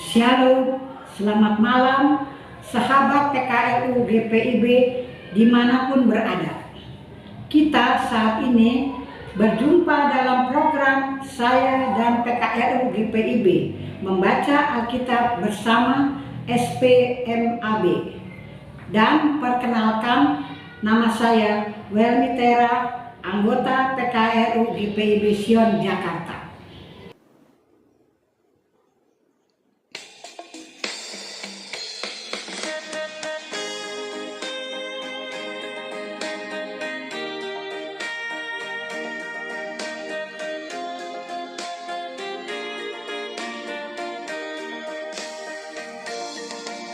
Shalom, selamat malam sahabat PKRU GPIB dimanapun berada. Kita saat ini berjumpa dalam program saya dan PKRU GPIB membaca Alkitab bersama SPMAB. Dan perkenalkan, nama saya Welmi Tera, anggota PKRU GPIB Sion Jakarta.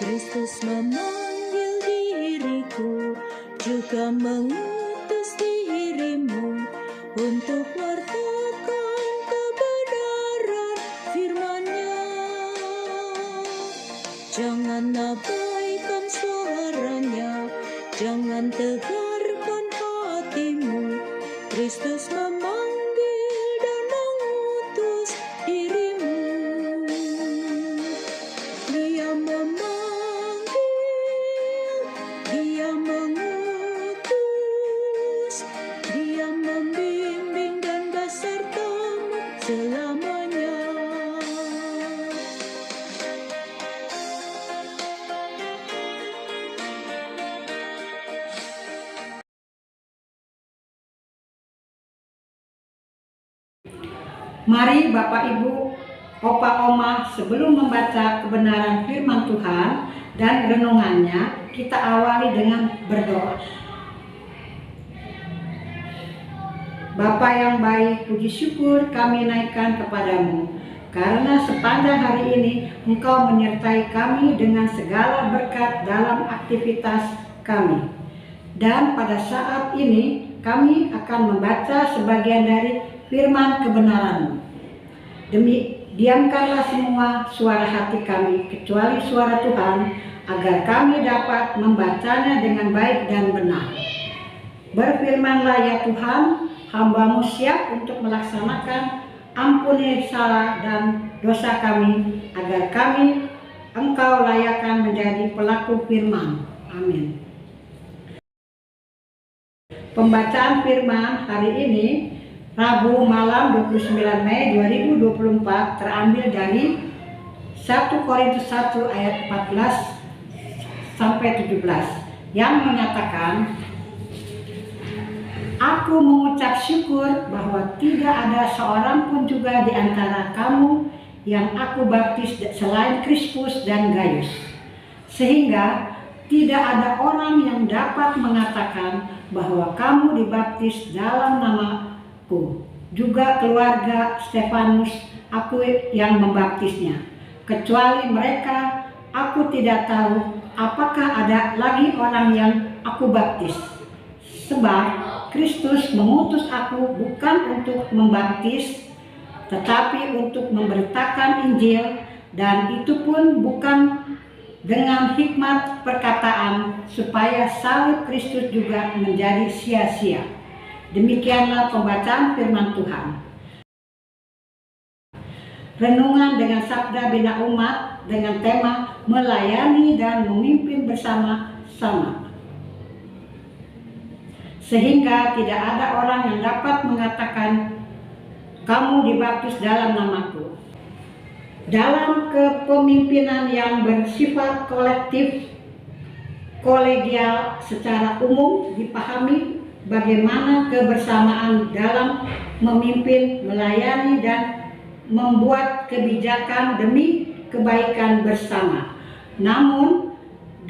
Kristus memanggil diriku, juga mengutus dirimu untuk wartakan kebenaran firman-Nya. Jangan abaikan suaranya, jangan tegarkan hatimu. Kristus memanggil dan mengutus dirimu. Dia mengutus, Dia membimbing dan besertamu selamanya. Mari Bapak Ibu, Opa Oma, sebelum membaca kebenaran firman Tuhan dan renungannya, kita awali dengan berdoa. Bapa yang baik, puji syukur kami naikkan kepadamu, karena sepanjang hari ini Engkau menyertai kami dengan segala berkat dalam aktivitas kami. Dan pada saat ini kami akan membaca sebagian dari firman kebenaran-Mu. Diamkanlah semua suara hati kami, kecuali suara Tuhan, agar kami dapat membacanya dengan baik dan benar. Berfirmanlah ya Tuhan, hamba-Mu siap untuk melaksanakan. Ampuni salah dan dosa kami, agar kami Engkau layakkan menjadi pelaku firman. Amin. Pembacaan firman hari ini, Rabu malam 29 Mei 2024, terambil dari 1 Korintus 1 ayat 14 sampai 17 yang menyatakan, Aku mengucap syukur bahwa tidak ada seorang pun juga di antara kamu yang aku baptis selain Krispus dan Gaius, sehingga tidak ada orang yang dapat mengatakan bahwa kamu dibaptis dalam nama juga keluarga Stefanus aku yang membaptisnya. Kecuali mereka, aku tidak tahu apakah ada lagi orang yang aku baptis. Sebab Kristus mengutus aku bukan untuk membaptis, tetapi untuk memberitakan Injil, dan itu pun bukan dengan hikmat perkataan, supaya salib Kristus juga menjadi sia-sia. Demikianlah pembacaan firman Tuhan. Renungan dengan sabda bina umat dengan tema melayani dan memimpin bersama-sama. Sehingga tidak ada orang yang dapat mengatakan kamu dibaptis dalam namaku. Dalam kepemimpinan yang bersifat kolektif, kolegial secara umum dipahami bagaimana kebersamaan dalam memimpin, melayani, dan membuat kebijakan demi kebaikan bersama. Namun,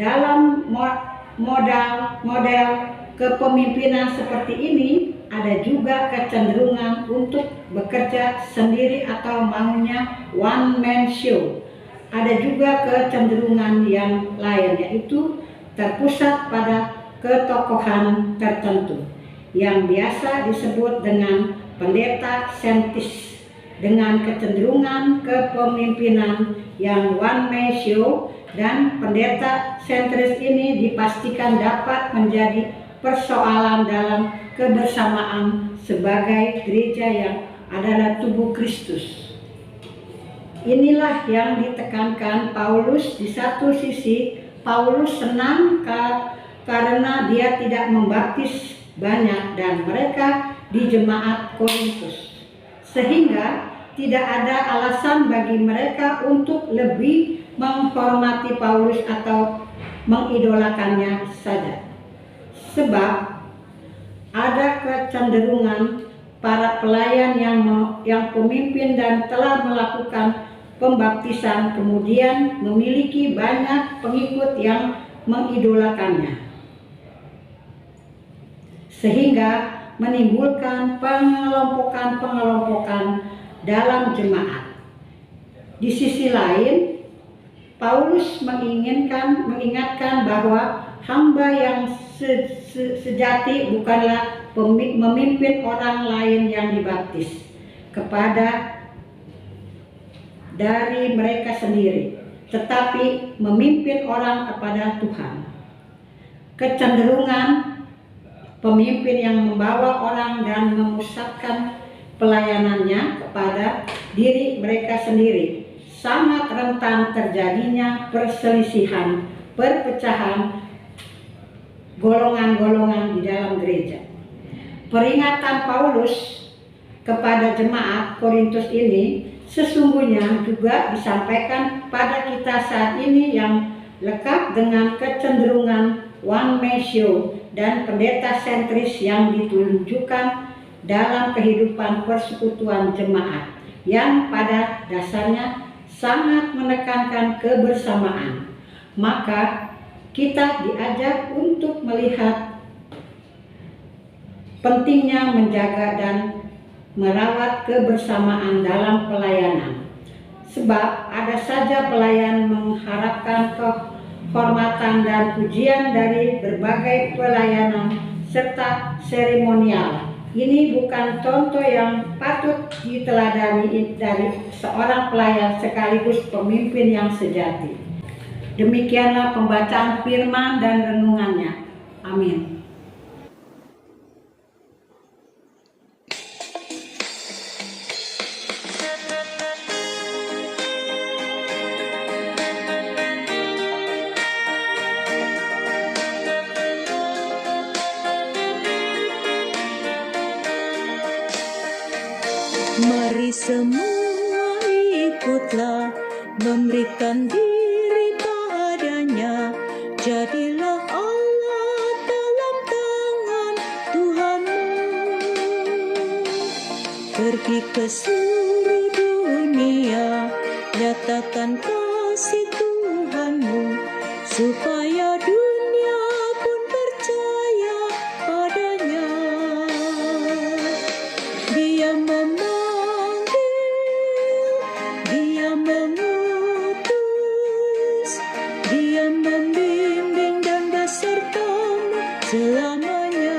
dalam model kepemimpinan seperti ini, ada juga kecenderungan untuk bekerja sendiri atau maunya one man show. Ada juga kecenderungan yang lain, yaitu terpusat pada ketokohan tertentu yang biasa disebut dengan pendeta sentris, dengan kecenderungan kepemimpinan yang one man show, dan pendeta sentris ini dipastikan dapat menjadi persoalan dalam kebersamaan sebagai gereja yang adalah tubuh Kristus. Inilah yang ditekankan Paulus. Di satu sisi, Paulus senang karena dia tidak membaptis banyak dan mereka di jemaat Korintus, sehingga tidak ada alasan bagi mereka untuk lebih menghormati Paulus atau mengidolakannya saja. Sebab ada kecenderungan para pelayan yang pemimpin dan telah melakukan pembaptisan kemudian memiliki banyak pengikut yang mengidolakannya, sehingga menimbulkan pengelompokan dalam jemaat. Di sisi lain, Paulus mengingatkan bahwa hamba yang sejati bukanlah memimpin orang lain yang dibaptis kepada dari mereka sendiri, tetapi memimpin orang kepada Tuhan. Kecenderungan pemimpin yang membawa orang dan memusatkan pelayanannya kepada diri mereka sendiri sangat rentan terjadinya perselisihan, perpecahan, golongan-golongan di dalam gereja. Peringatan Paulus kepada jemaat Korintus ini sesungguhnya juga disampaikan pada kita saat ini yang lekat dengan kecenderungan one man show dan pendeta sentris yang ditunjukkan dalam kehidupan persekutuan jemaat yang pada dasarnya sangat menekankan kebersamaan. Maka kita diajak untuk melihat pentingnya menjaga dan merawat kebersamaan dalam pelayanan. Sebab ada saja pelayan mengharapkan kehormatan dan pujian dari berbagai pelayanan serta seremonial. Ini bukan contoh yang patut diteladani dari seorang pelayan sekaligus pemimpin yang sejati. Demikianlah pembacaan firman dan renungannya. Amin. Mari semua ikutlah memberikan diri padanya. Jadilah Allah dalam tangan Tuhanmu. Pergi ke seluruh dunia, nyatakan kasih Tuhanmu, supaya dunia pun percaya padanya. Dia Dia mengutus, Dia membimbing dan besertamu selamanya.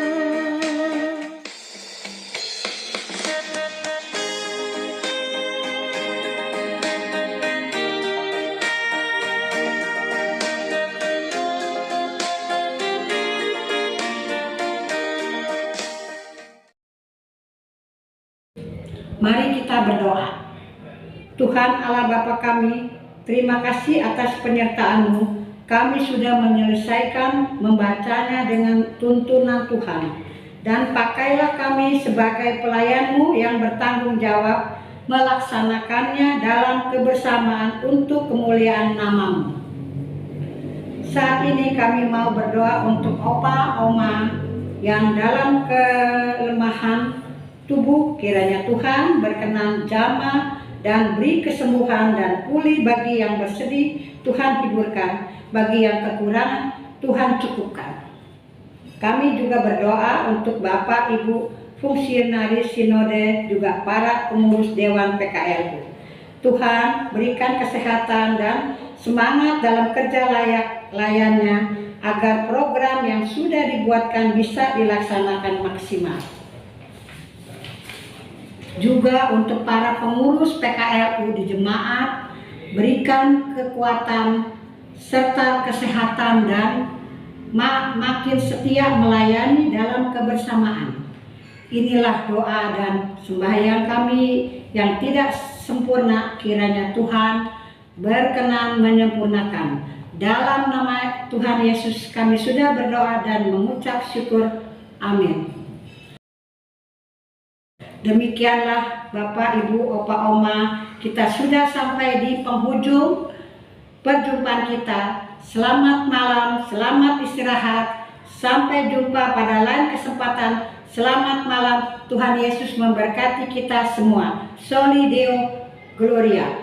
Mari kita berdoa. Tuhan Allah Bapa kami, terima kasih atas penyertaan-Mu. Kami sudah menyelesaikan membacanya dengan tuntunan Tuhan. Dan pakailah kami sebagai pelayan-Mu yang bertanggung jawab melaksanakannya dalam kebersamaan untuk kemuliaan nama-Mu. Saat ini kami mau berdoa untuk opa, oma yang dalam kelemahan tubuh. Kiranya Tuhan berkenan jamah dan beri kesembuhan dan pulih bagi yang bersedih, Tuhan hiburkan. Bagi yang kekurangan, Tuhan cukupkan. Kami juga berdoa untuk Bapak, Ibu, fungsionaris sinode, juga para pengurus Dewan PKLU. Tuhan berikan kesehatan dan semangat dalam kerja layannya, agar program yang sudah dibuatkan bisa dilaksanakan maksimal. Juga untuk para pengurus PKLU di jemaat, berikan kekuatan serta kesehatan dan makin setia melayani dalam kebersamaan. Inilah doa dan sembahyang kami yang tidak sempurna, kiranya Tuhan berkenan menyempurnakan. Dalam nama Tuhan Yesus kami sudah berdoa dan mengucap syukur. Amin. Demikianlah Bapak, Ibu, Opa, Oma, kita sudah sampai di penghujung perjumpaan kita. Selamat malam, selamat istirahat. Sampai jumpa pada lain kesempatan. Selamat malam, Tuhan Yesus memberkati kita semua. Soli Deo Gloria.